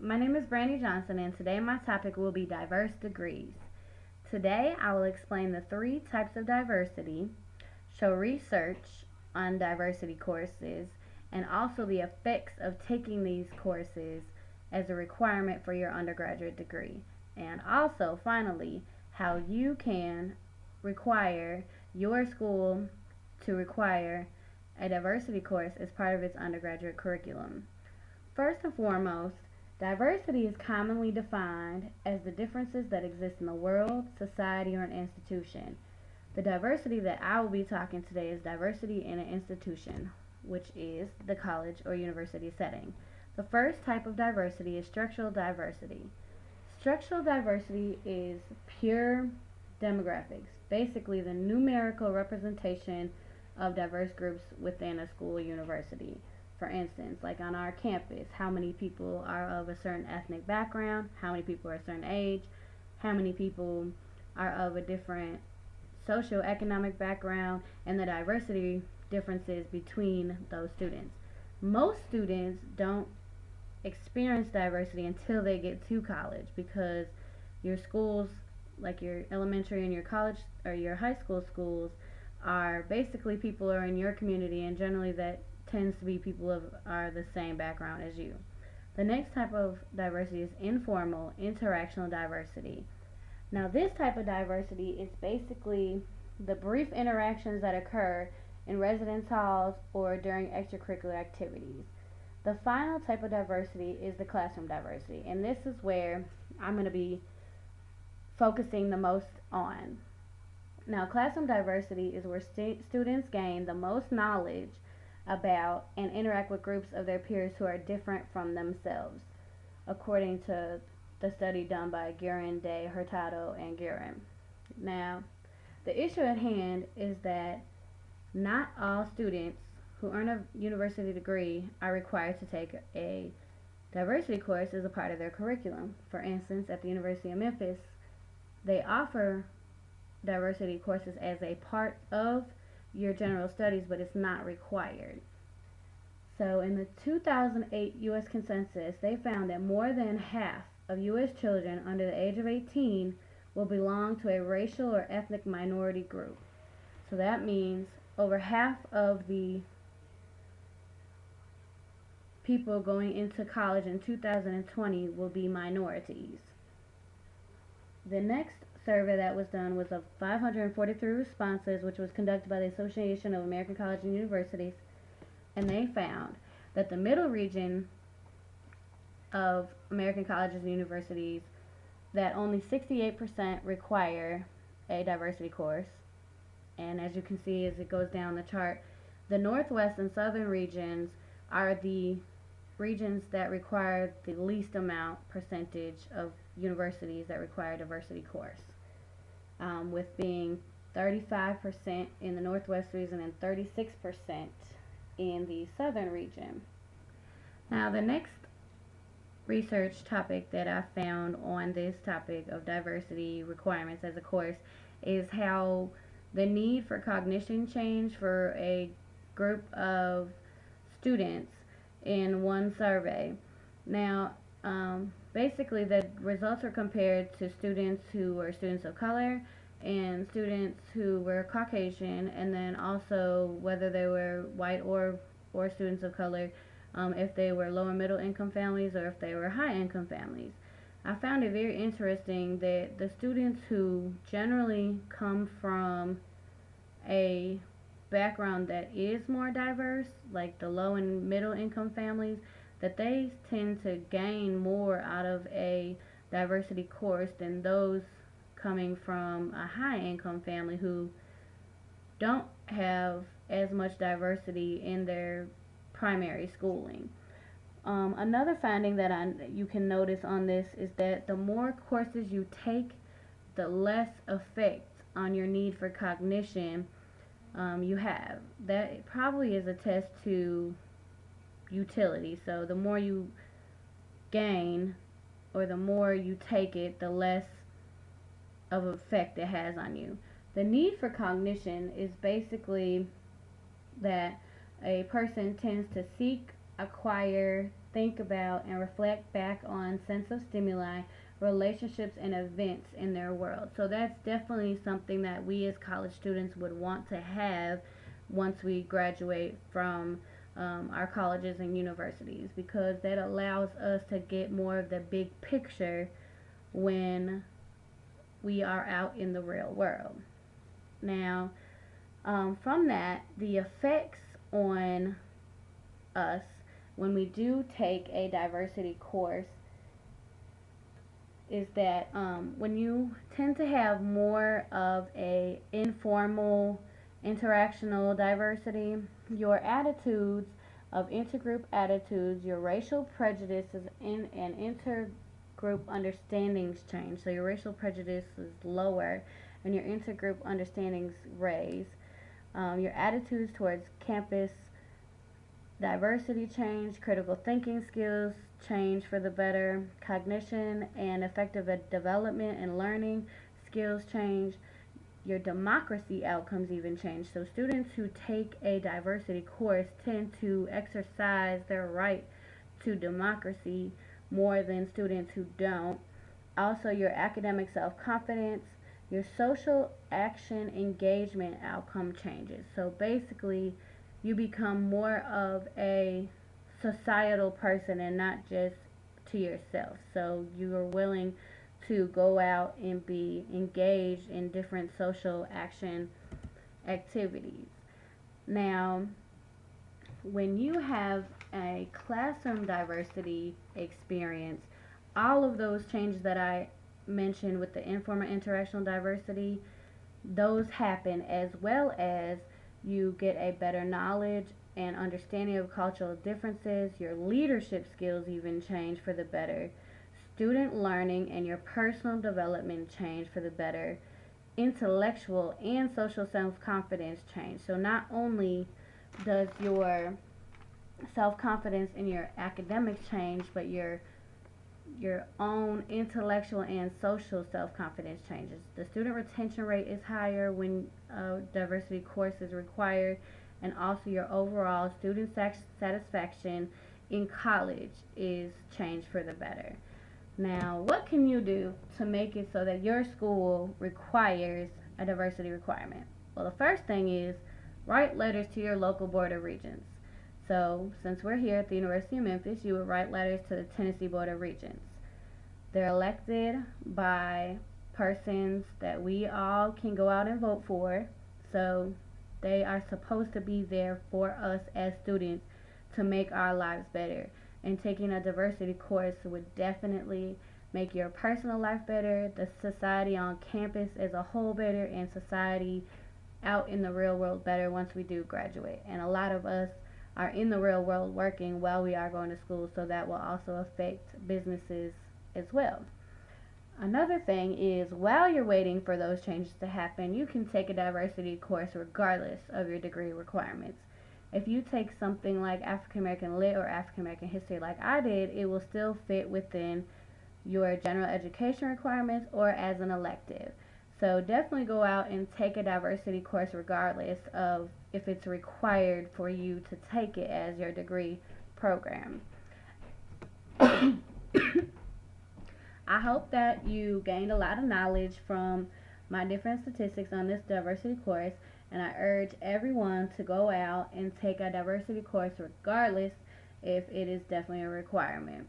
My name is Brandy Johnson, and today my topic will be diverse degrees. Today I will explain the three types of diversity, show research on diversity courses, and also the effects of taking these courses as a requirement for your undergraduate degree. And also, finally, how you can require your school to require a diversity course as part of its undergraduate curriculum. First and foremost, diversity is commonly defined as the differences that exist in the world, society, or an institution. The diversity that I will be talking today is diversity in an institution, which is the college or university setting. The first type of diversity is structural diversity. Structural diversity is pure demographics, basically the numerical representation of diverse groups within a school or university. For instance, like on our campus, how many people are of a certain ethnic background, how many people are a certain age, how many people are of a different socioeconomic background, and the diversity differences between those students. Most students don't experience diversity until they get to college because your schools, like your elementary and your college or your high school schools, are basically people who are in your community, and generally that tends to be people of are the same background as you. The next type of diversity is informal interactional diversity. Now, this type of diversity is basically the brief interactions that occur in residence halls or during extracurricular activities. The final type of diversity is the classroom diversity, and this is where I'm going to be focusing the most on. Now, classroom diversity is where students gain the most knowledge about and interact with groups of their peers who are different from themselves, according to the study done by Guerin, Day, Hurtado, and Guerin. Now, the issue at hand is that not all students who earn a university degree are required to take a diversity course as a part of their curriculum. For instance, at the University of Memphis, they offer diversity courses as a part of your general studies, but it's not required. So in the 2008 U.S. Census, they found that more than half of U.S. children under the age of 18 will belong to a racial or ethnic minority group. So that means over half of the people going into college in 2020 will be minorities. The next survey that was done was of 543 responses, which was conducted by the Association of American Colleges and Universities, and they found that the middle region of American colleges and universities, that only 68% require a diversity course. And as you can see as it goes down the chart, the northwest and southern regions are the regions that require the least amount percentage of universities that require a diversity course, with being 35% in the northwest region and 36% in the southern region. Now, the next research topic that I found on this topic of diversity requirements as a course is how the need for cognition change for a group of students in one survey. Now, basically the results are compared to students who were students of color and students who were Caucasian, and then also whether they were white or students of color, if they were low and middle income families or if they were high income families. I found it very interesting that the students who generally come from a background that is more diverse, like the low and middle income families, that they tend to gain more out of a diversity course than those coming from a high income family who don't have as much diversity in their primary schooling. Another finding that you can notice on this is that the more courses you take, the less effect on your need for cognition you have. That probably is a test to utility. So the more you gain or the more you take it, the less of effect it has on you. The need for cognition is basically that a person tends to seek, acquire, think about, and reflect back on sense of stimuli, relationships, and events in their world. So that's definitely something that we as college students would want to have once we graduate from our colleges and universities, because that allows us to get more of the big picture when we are out in the real world. Now, from that, the effects on us when we do take a diversity course is that when you tend to have more of a informal interactional diversity, your attitudes of intergroup attitudes, your racial prejudices, and intergroup understandings change. So your racial prejudice is lower and your intergroup understandings raise. Your attitudes towards campus diversity change, critical thinking skills change for the better, cognition and effective development and learning skills change, your democracy outcomes even change. So students who take a diversity course tend to exercise their right to democracy more than students who don't. Also, your academic self-confidence, your social action engagement outcome changes. So basically, you become more of a societal person and not just to yourself. So you are willing to go out and be engaged in different social action activities. Now, when you have a classroom diversity experience, all of those changes that I mentioned with the informal interactional diversity, those happen, as well as you get a better knowledge and understanding of cultural differences. Your leadership skills even change for the better. Student learning and your personal development change for the better. Intellectual and social self-confidence change. So not only does your self-confidence and your academics change, but your own intellectual and social self-confidence changes. The student retention rate is higher when a diversity course is required, and also your overall student satisfaction in college is changed for the better. Now, what can you do to make it so that your school requires a diversity requirement? Well, the first thing is write letters to your local Board of Regents. So, since we're here at the University of Memphis, you would write letters to the Tennessee Board of Regents. They're elected by persons that we all can go out and vote for. So, they are supposed to be there for us as students to make our lives better. And taking a diversity course would definitely make your personal life better, the society on campus as a whole better, and society out in the real world better once we do graduate. And a lot of us are in the real world working while we are going to school, so that will also affect businesses as well. Another thing is, while you're waiting for those changes to happen, you can take a diversity course regardless of your degree requirements. If you take something like African American Lit or African American History like I did, it will still fit within your general education requirements or as an elective. So definitely go out and take a diversity course regardless of if it's required for you to take it as your degree program. I hope that you gained a lot of knowledge from my different statistics on this diversity course, and I urge everyone to go out and take a diversity course regardless if it is definitely a requirement.